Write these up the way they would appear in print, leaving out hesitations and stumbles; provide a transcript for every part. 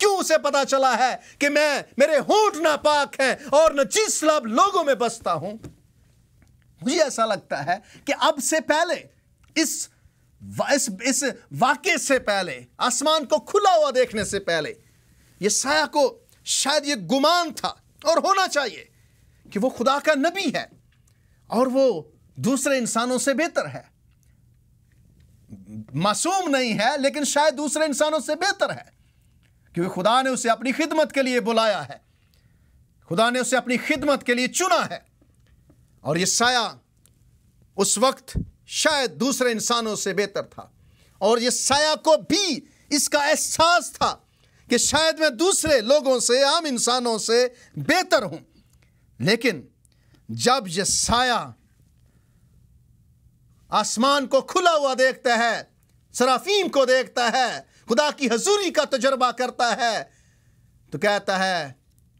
کیوں اسے پتا چلا ہے کہ میرے ہونٹ ناپاک ہیں اور نجس لب لوگوں میں بستا ہوں؟ مجھے ایسا لگتا ہے کہ اب سے پہلے اس واقعے سے پہلے، آسمان کو کھلا ہوا دیکھنے سے پہلے، یسایہ کو شاید یہ گمان تھا اور ہونا چاہیے کہ وہ خدا کا نبی ہے اور وہ دوسرے انسانوں سے بہتر ہے. معصوم نہیں ہے لیکن شاید دوسرے انسانوں سے بہتر ہے، کیونکہ خدا نے اسے اپنی خدمت کے لیے بلایا ہے، خدا نے اسے اپنی خدمت کے لیے چنا ہے. اور یسایہ اس وقت شاید دوسرے انسانوں سے بہتر تھا، اور یسایہ کو بھی اس کا احساس تھا کہ شاید میں دوسرے لوگوں سے، عام انسانوں سے بہتر ہوں. لیکن جب یسایہ آسمان کو کھلا ہوا دیکھتا ہے، سرافیم کو دیکھتا ہے، خدا کی حضوری کا تجربہ کرتا ہے، تو کہتا ہے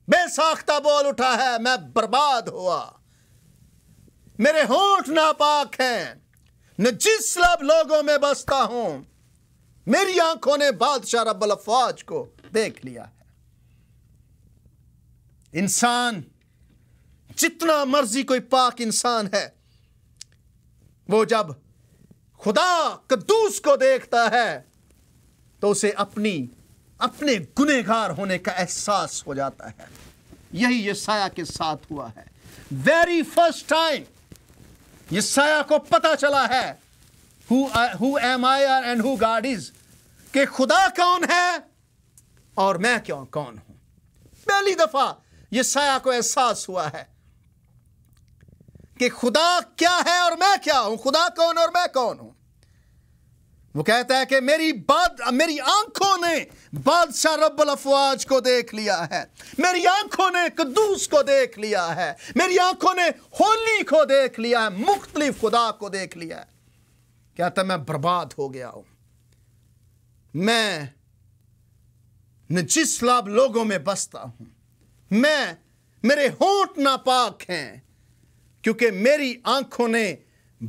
بے ساختہ بول اٹھا ہے، میں برباد ہوا، میرے ہونٹ ناپاک ہیں، نجس لب لوگوں میں بستا ہوں، میری آنکھوں نے بادشاہ رب الافواج کو دیکھ لیا ہے. انسان جتنا مرضی کوئی پاک انسان ہے، وہ جب خدا قدوس کو دیکھتا ہے تو اسے اپنے گنہگار ہونے کا احساس ہو جاتا ہے. یہی یسایہ کے ساتھ ہوا ہے. ویری فرسٹ ٹائم یسایہ کو پتا چلا ہے who am I and who God is، کہ خدا کون ہے اور میں کون ہوں. پہلی دفعہ یسایہ کو احساس ہوا ہے کہ خدا کیا ہے اور میں کیا ہوں، خدا کون اور میں کون ہوں. وہ کہتا ہے کہ میری آنکھوں نے بادشاہ رب الافواج کو دیکھ لیا ہے، میری آنکھوں نے قدوس کو دیکھ لیا ہے، میری آنکھوں نے ہولی کو دیکھ لیا ہے، مختلف خدا کو دیکھ لیا ہے. کہتا ہے میں برباد ہو گیا ہوں، میں نجس لب لوگوں میں بستا ہوں، میرے ہونٹ ناپاک ہیں، کیونکہ میری آنکھوں نے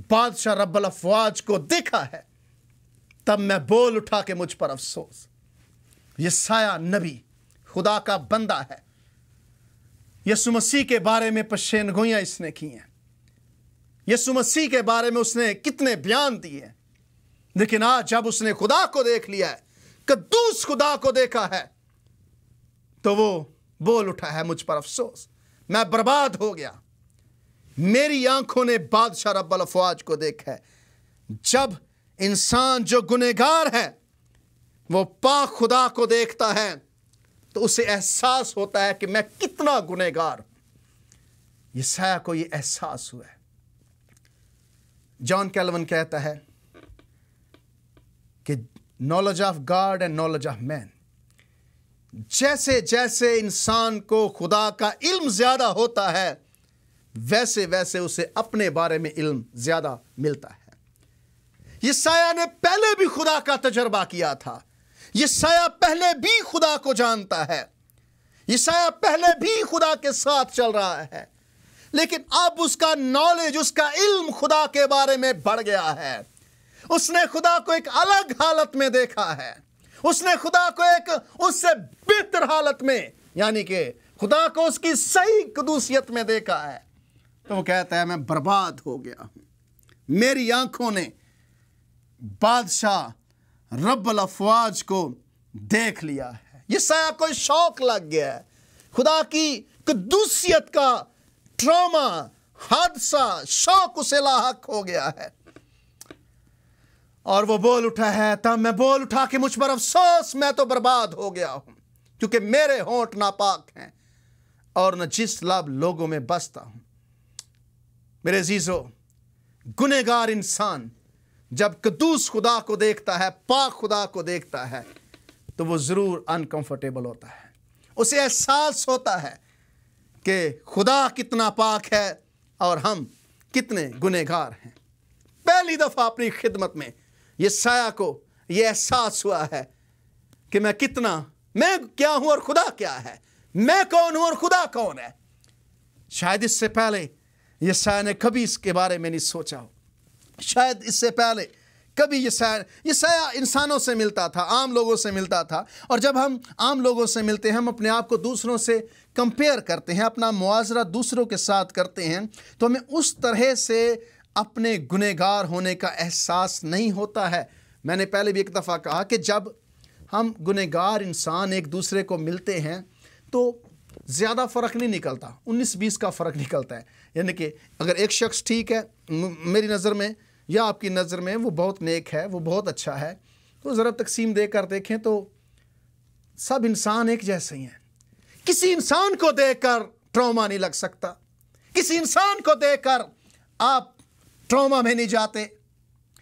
بادشاہ رب الافواج کو دیکھا ہے. تب میں بول اٹھا کہ مجھ پر افسوس. یسایہ نبی خدا کا بندہ ہے. یسوع مسیح کے بارے میں پیشین گوئیاں اس نے کی ہیں، یسوع مسیح کے بارے میں اس نے کتنے بیان دیے ہیں، لیکن آج جب اس نے خدا کو دیکھ لیا ہے، قدوس خدا کو دیکھا ہے، تو وہ بول اٹھا ہے مجھ پر افسوس، میں برباد ہو گیا، میری آنکھوں نے بادشاہ رب الافواج کو دیکھا ہے. جب انسان جو گنہگار ہے وہ پاک خدا کو دیکھتا ہے تو اسے احساس ہوتا ہے کہ میں کتنا گنہگار ہوں. یسایہ کو یہ احساس ہوا ہے. جان کیلون کہتا ہے کہ knowledge of God and knowledge of man, جیسے جیسے انسان کو خدا کا علم زیادہ ہوتا ہے ویسے ویسے اسے اپنے بارے میں علم زیادہ ملتا ہے. یسایہ نے پہلے بھی خدا کا تجربہ کیا تھا، یسایہ پہلے بھی خدا کو جانتا ہے، یسایہ پہلے بھی خدا کے ساتھ چل رہا ہے، لیکن اب اس کا نالج، اس کا علم خدا کے بارے میں بڑھ گیا ہے. اس نے خدا کو ایک الگ حالت میں دیکھا ہے، اس نے خدا کو ایک اس سے بہتر حالت میں، یعنی کہ خدا کو اس کی صحیح قدوسیت میں دیکھا ہے. تو وہ کہتا ہے میں برباد ہو گیا ہوں، میری آنکھوں نے بادشاہ رب الافواج کو دیکھ لیا ہے. یسایہ کو شوق لگ گیا ہے، خدا کی قدوسیت کا ٹراما، حادثہ، شوق اسے لاحق ہو گیا ہے، اور وہ بول اٹھا ہے تب میں بول اٹھا کہ مجھ پر افسوس، میں تو برباد ہو گیا ہوں، کیونکہ میرے ہونٹ ناپاک ہیں اور نجس لب لوگوں میں بستا ہوں. میرے عزیزو، گنہگار انسان جب قدوس خدا کو دیکھتا ہے، پاک خدا کو دیکھتا ہے، تو وہ ضرور انکمفرٹیبل ہوتا ہے. اسے احساس ہوتا ہے کہ خدا کتنا پاک ہے اور ہم کتنے گنہگار ہیں. پہلی دفعہ اپنی خدمت میں یسایہ کو یہ احساس ہوا ہے کہ میں کیا ہوں اور خدا کیا ہے، میں کون ہوں اور خدا کون ہے. شاید اس سے پہلے یسایہ نے کبھی اس کے بارے میں نہیں سوچا ہو، شاید اس سے پہلے کبھی یسایہ انسانوں سے ملتا تھا، عام لوگوں سے ملتا تھا، اور جب ہم عام لوگوں سے ملتے ہیں، ہم اپنے آپ کو دوسروں سے کمپیئر کرتے ہیں، اپنا موازنہ دوسروں کے ساتھ کرتے ہیں، تو ہمیں اس طرح سے اپنے گنہگار ہونے کا احساس نہیں ہوتا ہے۔ میں نے پہلے بھی ایک دفعہ کہا کہ جب ہم گنہگار انسان ایک دوسرے کو ملتے ہیں تو زیادہ فرق نہیں نکلتا، 19-20 کا فرق نکلتا ہے۔ یعنی کہ اگر ایک شخص ٹھیک ہے میری نظر میں یا آپ کی نظر میں، وہ بہت نیک ہے، وہ بہت اچھا ہے، تو ذرا تقسیم دے کر دیکھیں تو سب انسان ایک جیسے ہی ہیں۔ کسی انسان کو دیکھ کر ٹراما نہیں لگ سکتا، کسی انسان کو دیکھ کر آپ ٹراما میں نہیں جاتے،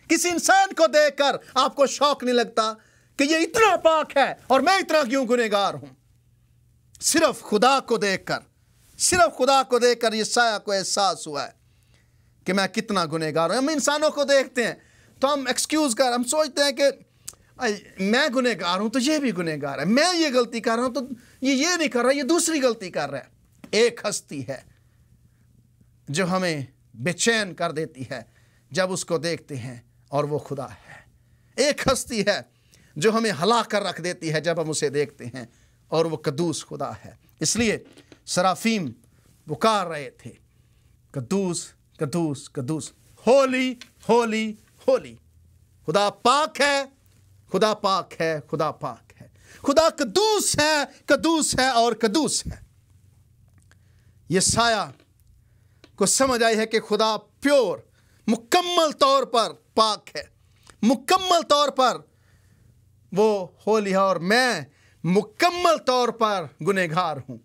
کسی انسان کو دیکھ کر آپ کو شوق نہیں لگتا کہ یہ اتنا پاک ہے اور میں اتنا کیوں گنہگار ہوں۔ صرف خدا کو دیکھ کر یسایہ کو احساس ہوا ہے کہ میں کتنا گنہگار ہوں۔ ہم انسانوں کو دیکھتے ہیں تو ہم ہم سوچتے ہیں کہ میں گنہگار ہوں تو یہ بھی گنہگار ہے، میں یہ غلطی کر رہا ہوں تو یہ نہیں کر رہا، یہ دوسری غلطی کر رہا ہے۔ ایک ہستی ہے جو ہمیں بے چین کر دیتی ہے جب اس کو دیکھتے ہیں، اور وہ خدا ہے۔ ایک ہستی ہے جو ہمیں ہلا کر رکھ دیتی ہے جب ہم اسے دیکھتے ہیں، اور وہ قدوس خدا ہے۔ اس لیے سرافیم پکار رہے تھے، قدوس قدوس قدوس، ہولی ہولی ہولی، خدا پاک ہے، خدا پاک ہے، خدا پاک ہے، خدا قدوس ہے، قدوس ہے اور قدوس ہے۔ یسایہ کو سمجھ آئی ہے کہ خدا پیور، مکمل طور پر پاک ہے، مکمل طور پر وہ ہولی ہے، اور میں مکمل طور پر گنہگار ہوں۔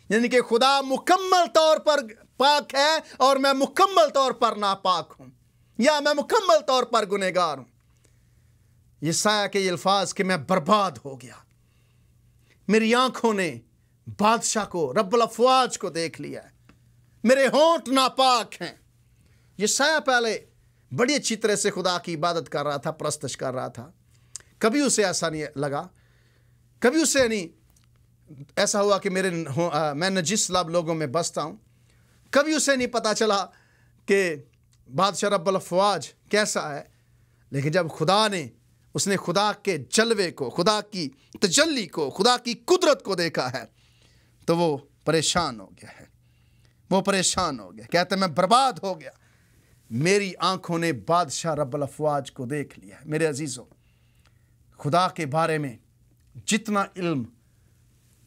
یعنی کہ خدا مکمل طور پر پاک ہے اور میں مکمل طور پر ناپاک ہوں، یا میں مکمل طور پر گنہگار ہوں۔ یسایہ کے یہ الفاظ کہ میں برباد ہو گیا، میری آنکھوں نے بادشاہ کو، رب الافواج کو دیکھ لیا ہے، میرے ہونٹ ناپاک ہیں۔ یسایہ پہلے بڑی اچھی طرح سے خدا کی عبادت کر رہا تھا، پرستش کر رہا تھا، کبھی اسے ایسا نہیں لگا، کبھی اسے نہیں ایسا ہوا کہ میں نجس لب لوگوں میں بستا ہوں، کبھی اسے نہیں پتا چلا کہ بادشاہ رب الافواج کیسا ہے۔ لیکن جب اس نے خدا کے جلوے کو، خدا کی تجلی کو، خدا کی قدرت کو دیکھا ہے تو وہ پریشان ہو گیا ہے، وہ پریشان ہو گیا، کہتے ہیں میں برباد ہو گیا، میری آنکھوں نے بادشاہ رب الافواج کو دیکھ لیا ہے۔ میرے عزیزوں، خدا کے بارے میں جتنا علم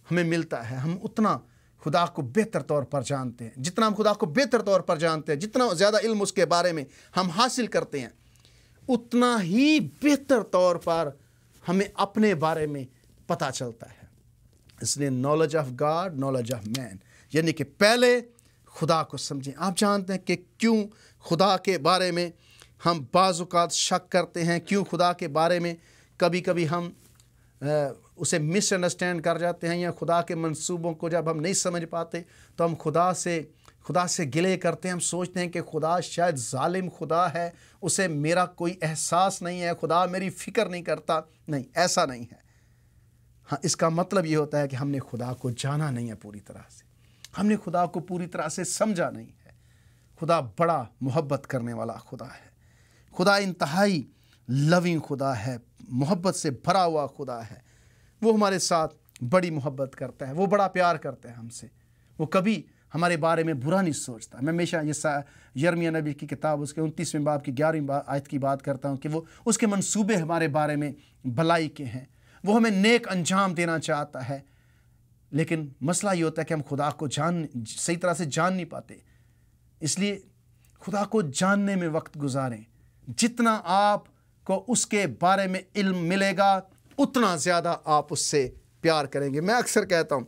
ہمیں ملتا ہے، ہم اتنا خدا کو بہتر طور پر جانتے ہیں۔ جتنا ہم خدا کو بہتر طور پر جانتے ہیں، جتنا زیادہ علم اس کے بارے میں ہم حاصل کرتے ہیں، اتنا ہی بہتر طور پر ہمیں اپنے بارے میں پتہ چلتا ہے۔ اس لیے knowledge of God, knowledge of man, یعنی کہ پہلے خدا کو سمجھیں۔ آپ جانتے ہیں کہ کیوں خدا کے بارے میں ہم بعض اوقات شک کرتے ہیں، کیوں خدا کے بارے میں کبھی کبھی ہم اسے مس انڈرسٹینڈ کر جاتے ہیں، یا خدا کے منصوبوں کو جب ہم نہیں سمجھ پاتے تو ہم خدا سے گلے کرتے ہیں، ہم سوچتے ہیں کہ خدا شاید ظالم خدا ہے، اسے میرا کوئی احساس نہیں ہے، خدا میری فکر نہیں کرتا۔ نہیں، ایسا نہیں ہے۔ ہاں، اس کا مطلب یہ ہوتا ہے کہ ہم نے خدا کو جانا نہیں ہے پوری طرح سے، ہم نے خدا کو پوری طرح سے سمجھا نہیں ہے۔ خدا بڑا محبت کرنے والا خدا ہے، خدا انتہائی لونگ خدا ہے، محبت سے بھرا ہوا خدا ہے۔ وہ ہمارے ساتھ بڑی محبت کرتا ہے، وہ بڑا پیار کرتا ہے ہم سے، وہ کبھی ہمارے بارے میں برا نہیں سوچتا۔ میں ہمیشہ یرمیہ نبی کی کتاب اس کے 29ویں باب کی 11ویں آیت کی بات کرتا ہوں کہ وہ اس کے منصوبے ہمارے بارے میں بھلائی کے ہیں، وہ ہمیں نیک انجام دینا چاہتا ہے۔ لیکن مسئلہ یہ ہوتا ہے کہ ہم خدا کو صحیح طرح سے جان نہیں پاتے۔ اس لیے خدا کو جاننے میں وقت گزاریں۔ جتنا آپ کو اس کے بارے میں علم ملے گا، اتنا زیادہ آپ اس سے پیار کریں گے۔ میں اکثر کہتا ہوں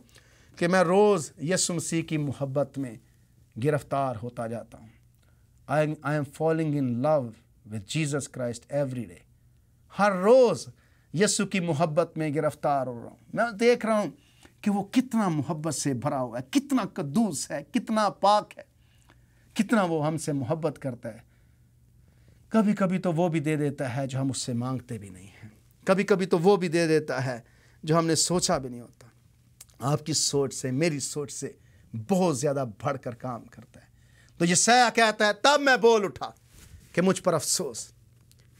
کہ میں روز یسوع مسیح کی محبت میں گرفتار ہوتا جاتا ہوں۔ I am falling in love with Jesus Christ every day۔ ہر روز یسوع کی محبت میں گرفتار ہو رہا ہوں۔ میں دیکھ رہا ہوں کہ وہ کتنا محبت سے بھرا ہوا ہے، کتنا قدوس ہے، کتنا پاک ہے، کتنا وہ ہم سے محبت کرتا ہے۔ کبھی کبھی تو وہ بھی دے دیتا ہے جو ہم اس سے مانگتے بھی نہیں ہیں، کبھی کبھی تو وہ بھی دے دیتا ہے جو ہم نے سوچا بھی نہیں ہوتا۔ آپ کی سوچ سے، میری سوچ سے بہت زیادہ بڑھ کر کام کرتا ہے۔ تو یسایہ کہتا ہے، تب میں بول اٹھا کہ مجھ پر افسوس،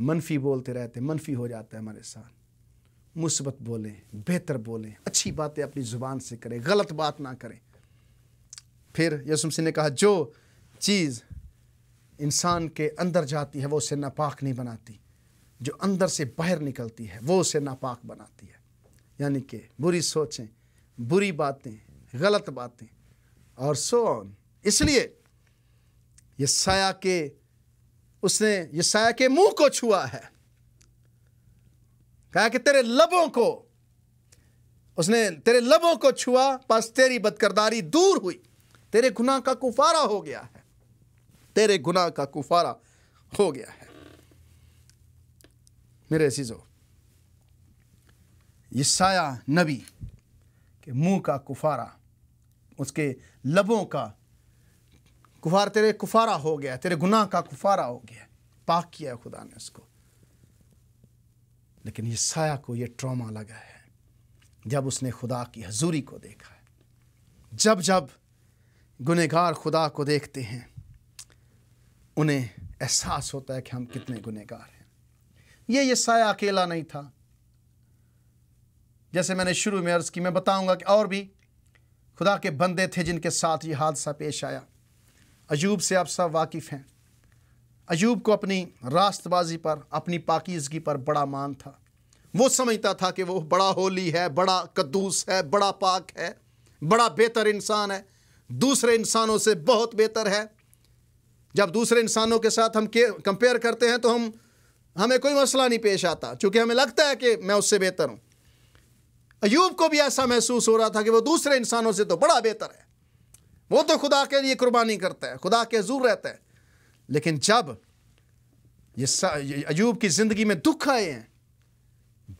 منفی بولتے رہتے، منفی ہو جاتا ہے ہمارے ساتھ. مثبت بولیں، بہتر بولیں، اچھی باتیں اپنی زبان سے کریں، غلط بات نہ کریں. پھر یسوع مسیح نے کہا جو چیز انسان کے اندر جاتی ہے وہ اسے ناپاک نہیں بناتی، جو اندر سے باہر نکلتی ہے وہ اسے ناپاک بناتی ہے. یعنی کہ بری سوچیں، بری باتیں، غلط باتیں اور سو آن. اس لیے اس نے یسایہ کے منہ کو چھوا ہے. کہا کہ تیرے لبوں کو چھوا، پس تیری بدکرداری دور ہوئی، تیرے گناہ کا کفارہ ہو گیا ہے، تیرے گناہ کا کفارہ ہو گیا ہے. میرے عزیزو، یسایہ نبی کے منہ کا کفارہ، اس کے لبوں کا کفارہ، تیرے کفارہ ہو گیا، تیرے گناہ کا کفارہ ہو گیا، پاک کیا خدا نے اس کو. لیکن یسایہ کو یہ ٹراما لگا ہے جب اس نے خدا کی حضوری کو دیکھا ہے. جب گنہگار خدا کو دیکھتے ہیں انہیں احساس ہوتا ہے کہ ہم کتنے گنہگار ہیں. یہ یسایہ اکیلا نہیں تھا. جیسے میں نے شروع میں عرض کی، میں بتاؤں گا کہ اور بھی خدا کے بندے تھے جن کے ساتھ یہ حادثہ پیش آیا. ایوب سے آپ سب واقف ہیں. ایوب کو اپنی راست بازی پر، اپنی پاکیزگی پر بڑا مان تھا. وہ سمجھتا تھا کہ وہ بڑا ہولی ہے، بڑا قدوس ہے، بڑا پاک ہے، بڑا بہتر انسان ہے، دوسرے انسانوں سے بہت بہتر ہے. جب دوسرے انسانوں کے ساتھ ہم کمپیئر کرتے ہیں تو ہمیں کوئی مسئلہ نہیں پیش آتا، چونکہ ہمیں لگتا ہے کہ میں اس سے بہتر ہوں. ایوب کو بھی ایسا محسوس ہو رہا تھا کہ وہ دوسرے انسانوں سے تو بڑا بہتر ہے، وہ تو خدا کے لیے قربانی کرتا ہے، خدا کے حضور رہتا ہے. لیکن جب ایوب کی زندگی میں دکھ آئے ہیں،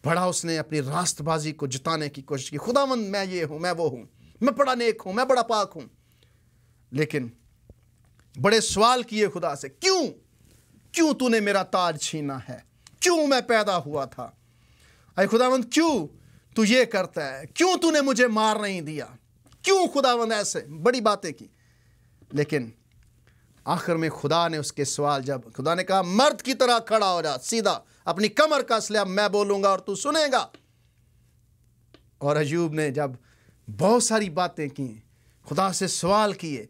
بڑا اس نے اپنی راست بازی کو جتانے کی کوشش کی. خداوند میں یہ ہوں، میں وہ ہوں، میں بڑا نیک ہوں، میں بڑا پاک ہوں. لیکن بڑے سوال کیے خدا سے، کیوں تو نے میرا تاج چھینا ہے؟ کیوں میں پیدا ہوا تھا؟ اے خداوند کیوں تو یہ کرتا ہے؟ کیوں تو نے مجھے مار نہیں دیا؟ کیوں خداوند ایسے بڑی باتیں کی؟ لیکن آخر میں خدا نے اس کے سوال، جب خدا نے کہا مرد کی طرح کھڑا ہو جا، سیدھا اپنی کمر کس لے، میں بولوں گا اور تو سنے گا. اور ایوب نے جب بہت ساری باتیں کی، خدا سے سوال کیے،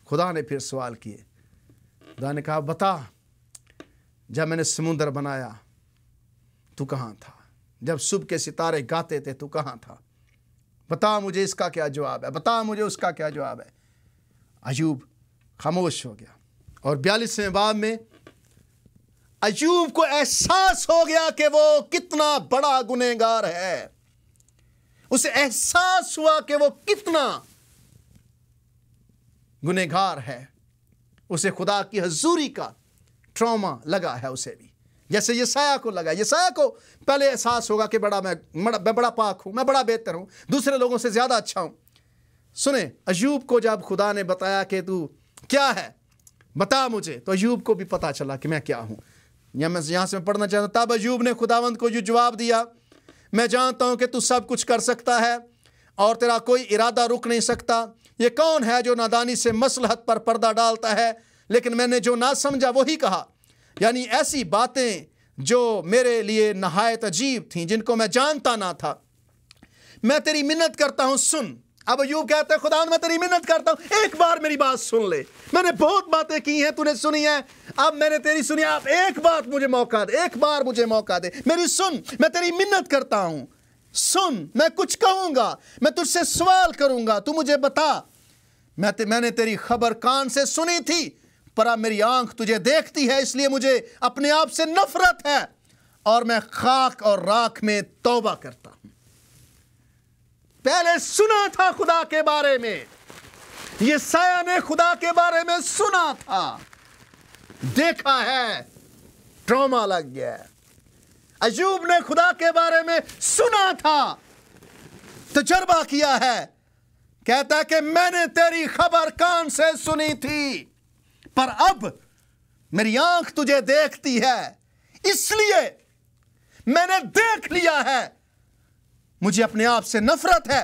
خدا نے پھر سوال کیے. خدا نے کہا بتا، جب میں نے سمندر بنایا تو کہاں تھا؟ جب صبح کے ستارے گاتے تھے تو کہاں تھا؟ بتا مجھے اس کا کیا جواب ہے، بتا مجھے اس کا کیا جواب ہے. ایوب خاموش ہو گیا. اور 42ویں باب میں ایوب کو احساس ہو گیا کہ وہ کتنا بڑا گنہگار ہے. اسے احساس ہوا کہ وہ کتنا گنہگار ہے. اسے خدا کی حضوری کا ٹراما لگا ہے، اسے بھی جیسے یسایہ کو لگا. یسایہ کو پہلے احساس ہوگا کہ میں بڑا پاک ہوں، میں بڑا بہتر ہوں، دوسرے لوگوں سے زیادہ اچھا ہوں. سنیں، ایوب کو جب خدا نے بتایا کہ تو کیا ہے، بتا مجھے، تو ایوب کو بھی پتا چلا کہ میں کیا ہوں. یہاں سے میں پڑھنا چاہتا ہوں. تب ایوب نے خداوند کو جو جواب دیا، میں جانتا ہوں کہ تو سب کچھ کر سکتا ہے اور تیرا کوئی ارادہ رک نہیں سکتا. یہ کون ہے جو نادانی سے مصلحت پر پردہ ڈالتا ہے؟ لیکن میں نے جو نہ سمجھا وہی کہا، یعنی ایسی باتیں جو میرے لیے نہایت عجیب تھیں، جن کو میں جانتا نہ تھا. میں تیری منت کرتا ہوں، سن. اب ایوب کہتا ہے خدا میں تیری منت کرتا ہوں، ایک بار میری بات سن لے. میں نے بہت باتیں کی ہیں، تو نے سنی ہیں، اب میں نے تیری سنی، اب ایک بات مجھے موقع دے، ایک بار مجھے موقع دے، میری سن. میں تیری منت کرتا ہوں، سن. میں کچھ کہوں گا، میں تجھ سے سوال کروں گا، تو مجھے بتا. میں نے تیری خبر کان سے سنی تھی، پر اب میری آنکھ تجھے دیکھتی ہے، اس لیے مجھے اپنے آپ سے نفرت ہے اور میں خاک اور راکھ میں توبہ کرتا ہوں. پہلے سنا تھا خدا کے بارے میں، یسایہ نے خدا کے بارے میں سنا تھا، دیکھا ہے، ٹراما لگ گیا. ایوب نے خدا کے بارے میں سنا تھا، تجربہ کیا ہے. کہتا ہے کہ میں نے تیری خبر کان سے سنی تھی، پر اب میری آنکھ تجھے دیکھتی ہے، اس لیے میں نے دیکھ لیا ہے، مجھے اپنے آپ سے نفرت ہے،